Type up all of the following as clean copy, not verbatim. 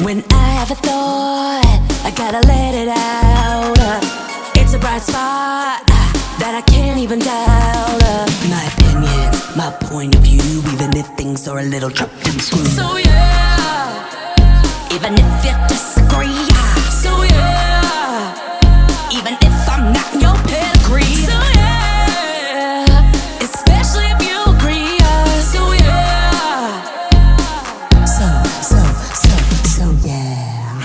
When I have a thought, I gotta let it out. It's a bright spot that I can't even doubt. My opinions, my point of view, even if things are a little chopped and screwed. So yeah, even if you disagree. So yeah, even if I'm not in your pedigree. So yeah, especially if you agree. So yeah, so yeah.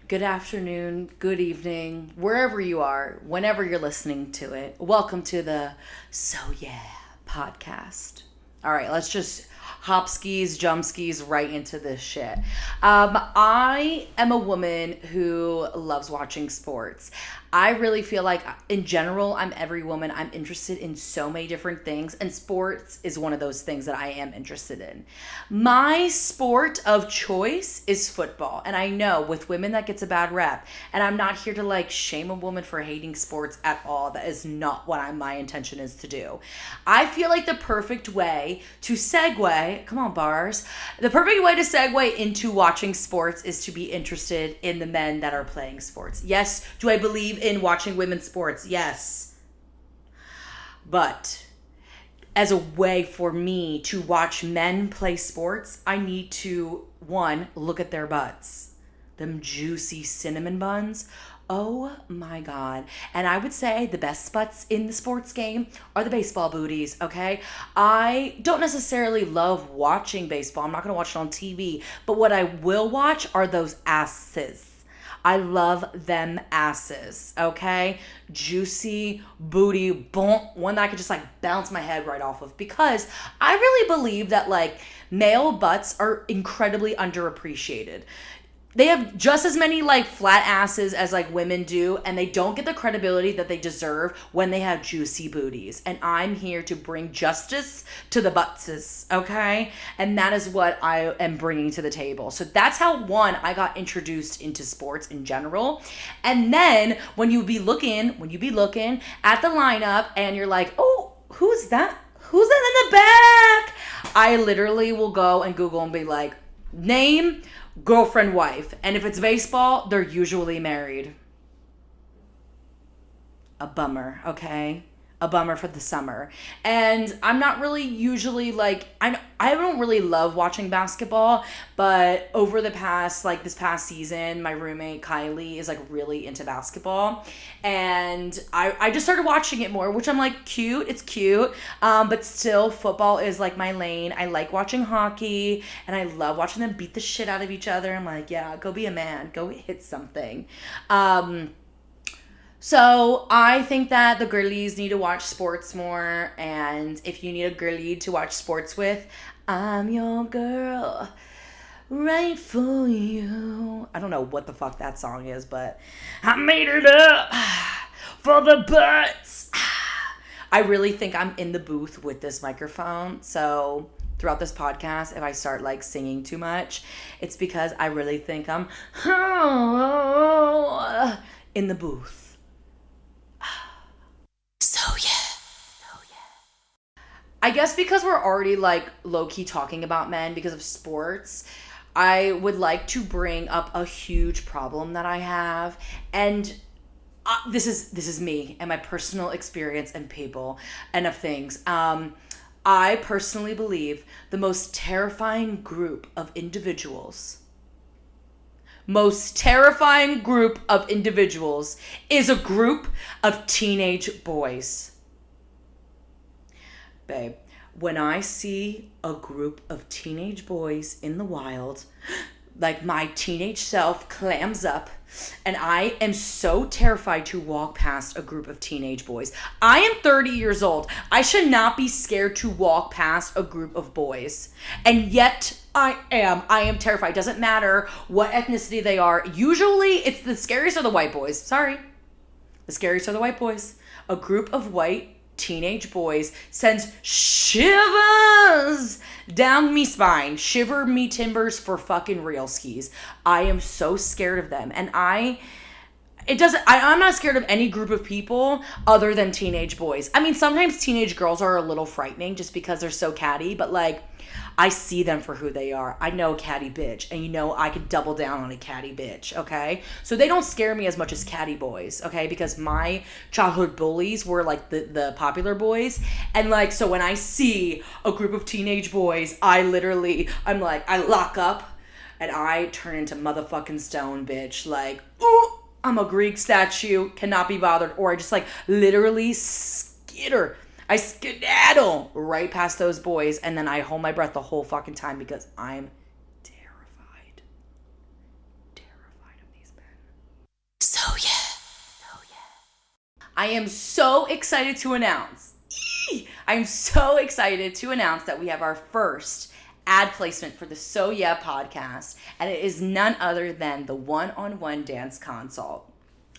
Good afternoon, good evening, wherever you are, whenever you're listening to it. Welcome to the So Yeah podcast. All right, let's just hop skis, jump skis right into this shit. I am a woman who loves watching sports. I really feel like, in general, I'm every woman. I'm interested in so many different things, and sports is one of those things that I am interested in. My sport of choice is football, and I know with women that gets a bad rep, and I'm not here to like shame a woman for hating sports at all. That is not what my intention is to do. I feel like the perfect way to segue, come on bars, the perfect way to segue into watching sports is to be interested in the men that are playing sports. Yes, do I believe in watching women's sports? Yes. But as a way for me to watch men play sports, I need to, one, look at their butts. Them juicy cinnamon buns. Oh my God. And I would say the best butts in the sports game are the baseball booties, okay? I don't necessarily love watching baseball. I'm not going to watch it on TV. But what I will watch are those asses. I love them asses, okay? Juicy, booty, boom, one that I could just like bounce my head right off of, because I really believe that like male butts are incredibly underappreciated. They have just as many like flat asses as like women do, and they don't get the credibility that they deserve when they have juicy booties. And I'm here to bring justice to the buttses, okay? And that is what I am bringing to the table. So that's how, one, I got introduced into sports in general. And then when you be looking at the lineup and you're like, oh, who's that? Who's that in the back? I literally will go and Google and be like, name, girlfriend, wife. And if it's baseball, they're usually married. A bummer, okay? A bummer for the summer. And I'm not really usually like, I don't really love watching basketball, but over this past season, my roommate Kylie is like really into basketball. And I just started watching it more, which I'm like, cute, it's cute. But still, football is like my lane. I like watching hockey, and I love watching them beat the shit out of each other. I'm like, yeah, go be a man, go hit something. So I think that the girlies need to watch sports more, and if you need a girlie to watch sports with, I'm your girl, right for you. I don't know what the fuck that song is, but I made it up for the butts. I really think I'm in the booth with this microphone, so throughout this podcast, if I start like singing too much, it's because I really think I'm in the booth. So yeah. I guess because we're already like low-key talking about men because of sports, I would like to bring up a huge problem that I have. And this is me and my personal experience and people and of things. I personally believe the most terrifying group of individuals is a group of teenage boys. Babe, when I see a group of teenage boys in the wild, like my teenage self clams up, and I am so terrified to walk past a group of teenage boys. I am 30 years old. I should not be scared to walk past a group of boys. And yet I am terrified. It doesn't matter what ethnicity they are. Usually it's the scariest are the white boys. Sorry. The scariest are the white boys. A group of white teenage boys sends shivers down me spine. Shiver me timbers for fucking real skis. I am so scared of them. And It doesn't, I'm not scared of any group of people other than teenage boys. I mean, sometimes teenage girls are a little frightening just because they're so catty, but like, I see them for who they are. I know a catty bitch, and you know I could double down on a catty bitch, okay? So they don't scare me as much as catty boys, okay? Because my childhood bullies were like the popular boys, and like, so when I see a group of teenage boys, I'm like, I lock up, and I turn into motherfucking stone, bitch. Like, ooh, I'm a Greek statue, cannot be bothered, or I just like literally skitter. I skedaddle right past those boys, and then I hold my breath the whole fucking time because I'm terrified. Terrified of these men. So yeah. I am so excited to announce. I'm so excited to announce that we have our first ad placement for the So Yeah podcast, and it is none other than the One-on-One Dance Consult.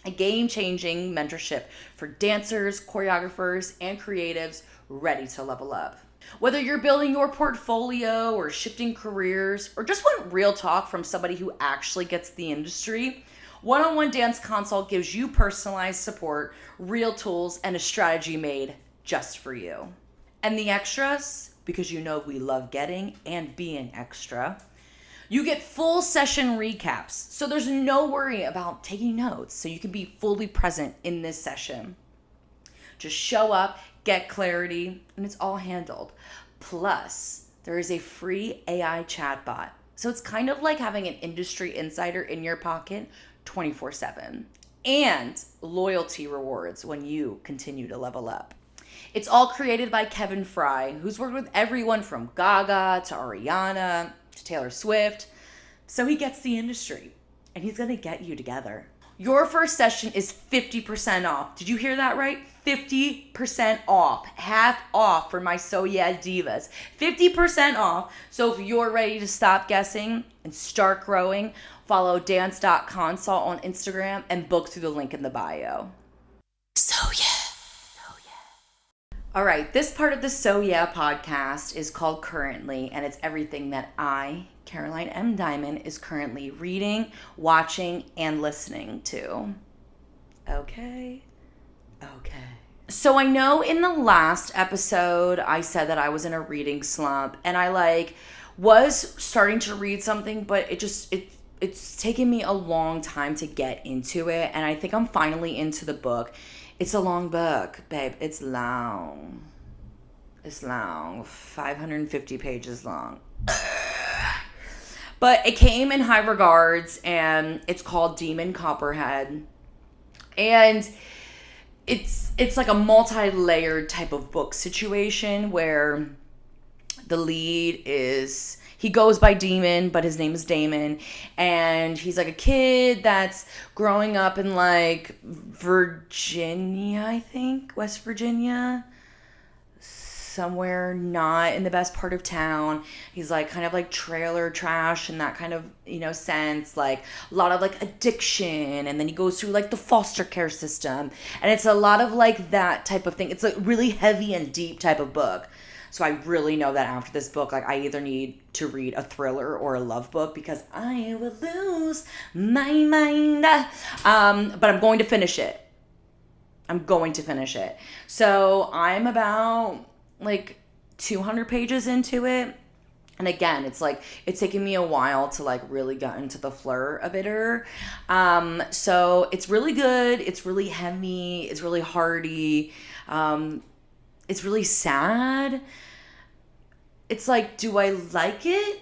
A game-changing mentorship for dancers, choreographers, and creatives ready to level up. Whether you're building your portfolio or shifting careers or just want real talk from somebody who actually gets the industry, One-on-One Dance Consult gives you personalized support, real tools, and a strategy made just for you. And the extras, because you know we love getting and being extra, you get full session recaps, so there's no worry about taking notes, so you can be fully present in this session. Just show up, get clarity, and it's all handled. Plus, there is a free AI chatbot, so it's kind of like having an industry insider in your pocket 24/7. And loyalty rewards when you continue to level up. It's all created by Kevin Fry, who's worked with everyone from Gaga to Ariana to Taylor Swift. So he gets the industry, and he's gonna get you together. Your first session is 50% off. Did you hear that right? 50% off. Half off for my So Yeah divas. 50% off. So if you're ready to stop guessing and start growing, follow dance.consult on Instagram and book through the link in the bio. So yeah. All right, this part of the So Yeah podcast is called Currently, and it's everything that I, Caroline M. Diamond, is currently reading, watching, and listening to. Okay. So I know in the last episode, I said that I was in a reading slump, and I was starting to read something, but it's taken me a long time to get into it, and I think I'm finally into the book. It's a long book, babe. It's long. 550 pages long. But it came in high regards, and it's called Demon Copperhead. And it's like a multi-layered type of book situation where the lead is... He goes by Demon, but his name is Damon. And he's like a kid that's growing up in like Virginia, I think. West Virginia. Somewhere not in the best part of town. He's like kind of like trailer trash in that kind of, sense. Like a lot of like addiction. And then he goes through like the foster care system. And it's a lot of like that type of thing. It's a really heavy and deep type of book. So I really know that after this book, like I either need to read a thriller or a love book because I will lose my mind. But I'm going to finish it. So I'm about like 200 pages into it. And again, it's taking me a while to like really get into the flur of it. So it's really good. It's really heavy. It's really hearty. It's really sad. It's like, do I like it?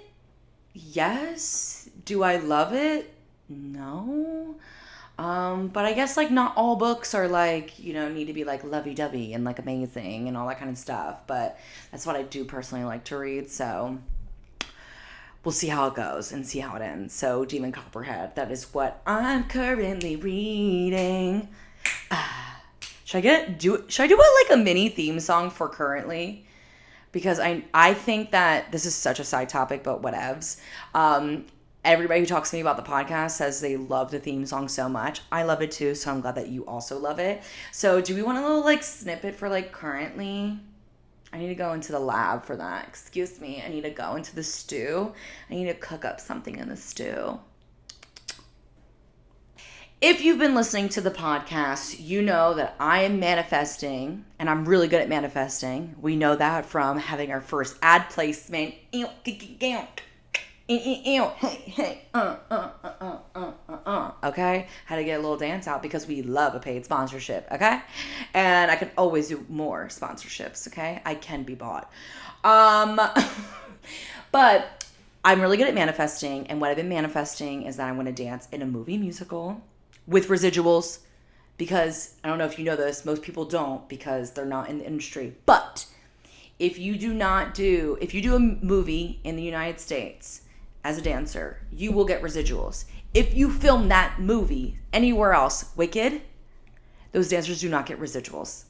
Yes. Do I love it? No. But I guess like not all books are like, need to be like lovey-dovey and like amazing and all that kind of stuff. But that's what I do personally like to read. So we'll see how it goes and see how it ends. So Demon Copperhead, that is what I'm currently reading. Should I do like a mini theme song for Currently? Because I think that this is such a side topic, but whatevs. Everybody who talks to me about the podcast says they love the theme song so much. I love it too, so I'm glad that you also love it. So do we want a little like snippet for like Currently? I need to go into the lab for that. Excuse me. I need to go into the stew. I need to cook up something in the stew. If you've been listening to the podcast, you know that I am manifesting, and I'm really good at manifesting. We know that from having our first ad placement. Okay, had to get a little dance out because we love a paid sponsorship. Okay, and I can always do more sponsorships. Okay, I can be bought. But I'm really good at manifesting, and what I've been manifesting is that I want to dance in a movie musical with residuals, because I don't know if you know this, most people don't because they're not in the industry. But if you do a movie in the United States as a dancer, you will get residuals. If you film that movie anywhere else, Wicked, those dancers do not get residuals.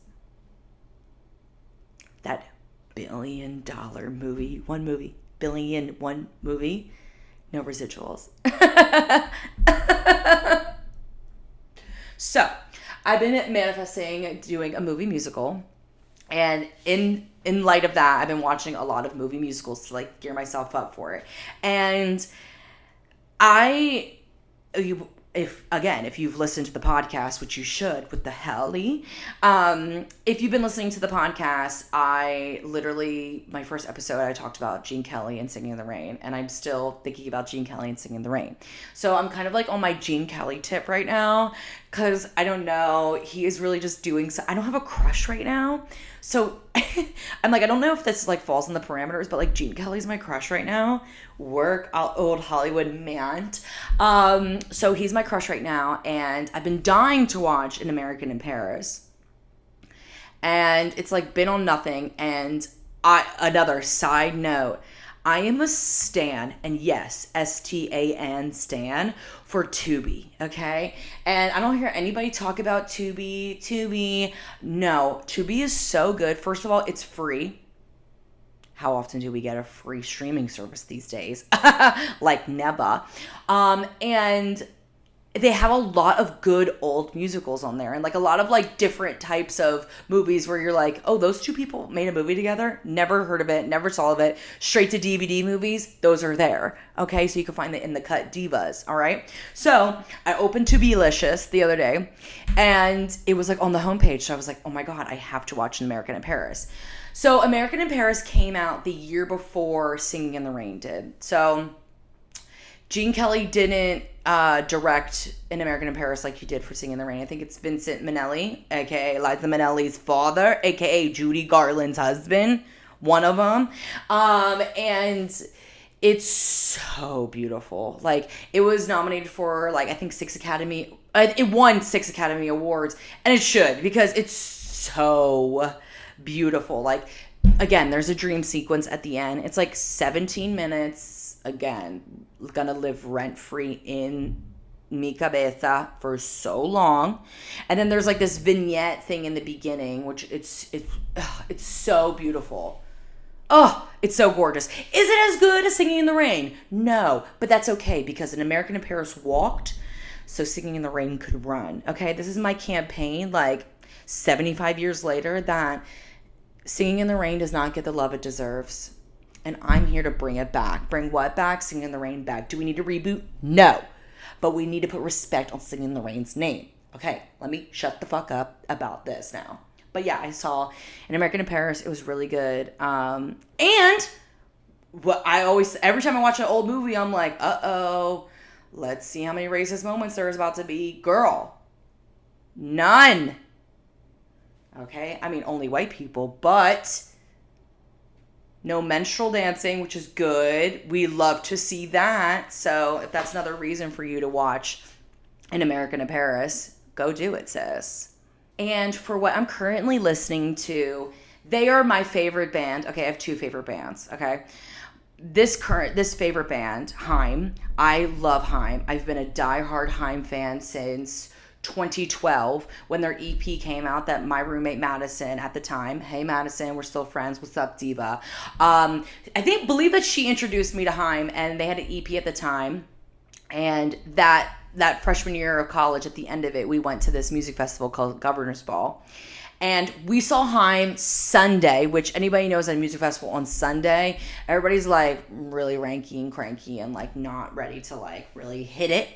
That $1 billion movie, one movie, no residuals. So, I've been manifesting doing a movie musical, and in light of that, I've been watching a lot of movie musicals to like gear myself up for it. And if you've listened to the podcast, which you should, with the Helly, if you've been listening to the podcast, my first episode, I talked about Gene Kelly and Singing in the Rain, and I'm still thinking about Gene Kelly and Singing in the Rain. So I'm kind of like on my Gene Kelly tip right now, because I don't know, he is really just doing so. I don't have a crush right now, so I'm like, I don't know if this like falls in the parameters, but like Gene Kelly's my crush right now. Old Hollywood man. So he's my crush right now, and I've been dying to watch An American in Paris, and it's like been on nothing. And another side note, I am a stan, and yes, STAN stan, for Tubi, okay? And I don't hear anybody talk about Tubi. No, Tubi is so good. First of all, it's free. How often do we get a free streaming service these days? Like never. And they have a lot of good old musicals on there, and like a lot of like different types of movies where you're like, oh, those two people made a movie together, never heard of it, never saw of it. Straight to DVD movies, those are there. Okay, so you can find the in the cut divas. All right, so I opened Tubilicious the other day, and it was like on the homepage, so I was like, oh my god, I have to watch An American in Paris. So American in Paris came out the year before Singing in the Rain did. So Gene Kelly didn't direct An American in Paris like he did for Singing in the Rain. I think it's Vincent Minnelli, a.k.a. Liza Minnelli's father, a.k.a. Judy Garland's husband, one of them. And it's so beautiful. Like, it was nominated for, like, I think it won 6 Academy Awards, and it should, because it's so beautiful. Like, again, there's a dream sequence at the end. It's like 17 minutes. Again, gonna live rent-free in mi cabeza for so long. And then there's like this vignette thing in the beginning, which it's so beautiful. Oh, it's so gorgeous. Is it as good as Singing in the Rain? No, but that's okay, because An American in Paris walked, so Singing in the Rain could run. Okay, this is my campaign, like 75 years later, that Singing in the Rain does not get the love it deserves. And I'm here to bring it back. Bring what back? Singing in the Rain back. Do we need to reboot? No. But we need to put respect on Singing in the Rain's name. Okay, let me shut the fuck up about this now. But yeah, I saw An American in Paris. It was really good. And what I always, every time I watch an old movie, I'm like, uh-oh, let's see how many racist moments there's about to be. Girl, none. Okay, I mean, only white people, but no menstrual dancing, which is good. We love to see that. So if that's another reason for you to watch An American in Paris, go do it, sis. And for what I'm currently listening to, they are my favorite band. Okay, I have 2 favorite bands, okay? This favorite band, Haim. I love Haim. I've been a diehard Haim fan since 2012 when their EP came out, that my roommate Madison at the time, hey Madison, we're still friends, what's up diva, believe that she introduced me to Haim, and they had an EP at the time, and that freshman year of college, at the end of it, we went to this music festival called Governor's Ball, and we saw Haim Sunday, which anybody knows at a music festival on Sunday, everybody's like really ranky and cranky and like not ready to like really hit it.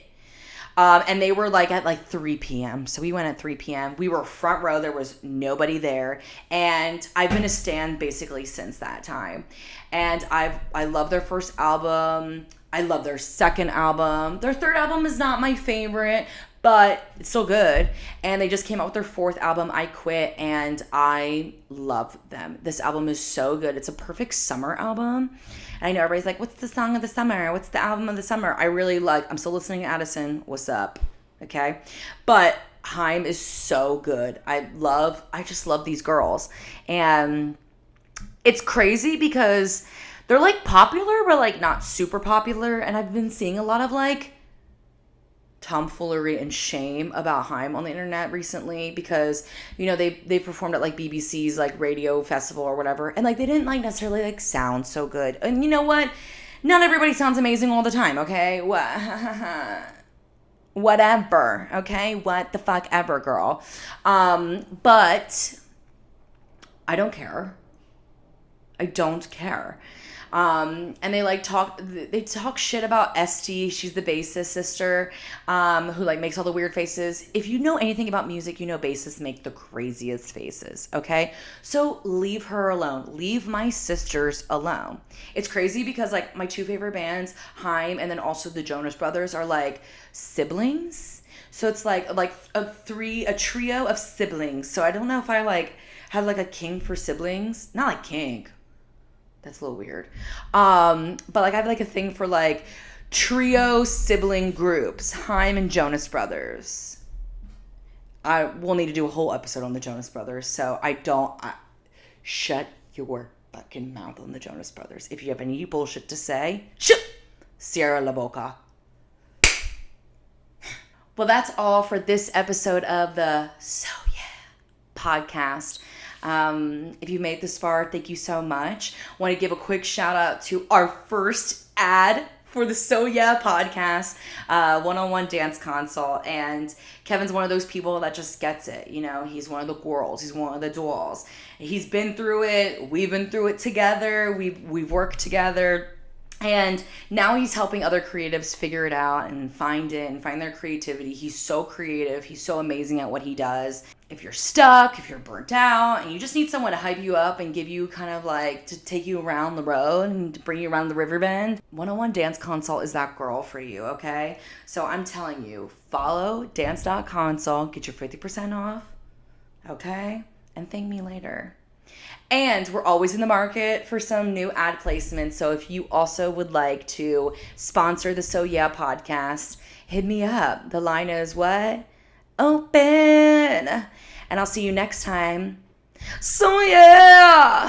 And they were like at like 3 p.m. So we went at 3 p.m. We were front row. There was nobody there. And I've been a stan basically since that time. And I love their first album. I love their second album. Their third album is not my favorite, but it's still good. And they just came out with their fourth album, I Quit, and I love them. This album is so good. It's a perfect summer album. And I know everybody's like, what's the song of the summer? What's the album of the summer? I'm still listening to Addison. What's up? Okay. But Haim is so good. I just love these girls. And it's crazy because they're like popular, but like not super popular. And I've been seeing a lot of like tomfoolery and shame about Haim on the internet recently because, you know, they performed at like BBC's like radio festival or whatever, and like they didn't like necessarily like sound so good. And you know what? Not everybody sounds amazing all the time, okay? Whatever, okay? What the fuck ever, girl. But I don't care. I don't care. And they talk shit about Esty. She's the bassist sister, who like makes all the weird faces. If you know anything about music, you know bassists make the craziest faces, okay? So leave her alone. Leave my sisters alone. It's crazy because like my two favorite bands, Haim and then also the Jonas Brothers, are like siblings. So it's like a trio of siblings. So I don't know if I like had like a king for siblings. Not like king. That's a little weird. But like I have like a thing for like trio sibling groups, Haim and Jonas Brothers. I will need to do a whole episode on the Jonas Brothers. So shut your fucking mouth on the Jonas Brothers. If you have any bullshit to say, cierra la boca. Well, that's all for this episode of the So Yeah podcast. If you made this far, thank you so much. I want to give a quick shout out to our first ad for the So Yeah podcast, one-on-one dance consult. And Kevin's one of those people that just gets it. You know, he's one of the girls. He's one of the dolls. He's been through it. We've been through it together. We've worked together. And now he's helping other creatives figure it out and find it and find their creativity. He's so creative. He's so amazing at what he does. If you're stuck, if you're burnt out, and you just need someone to hype you up and give you kind of like to take you around the road and to bring you around the river bend, one-on-one dance consult is that girl for you, okay? So I'm telling you, follow dance.consult, get your 50% off, okay? And thank me later. And we're always in the market for some new ad placements. So if you also would like to sponsor the So Yeah podcast, hit me up. The line is what? Open. And I'll see you next time. So yeah.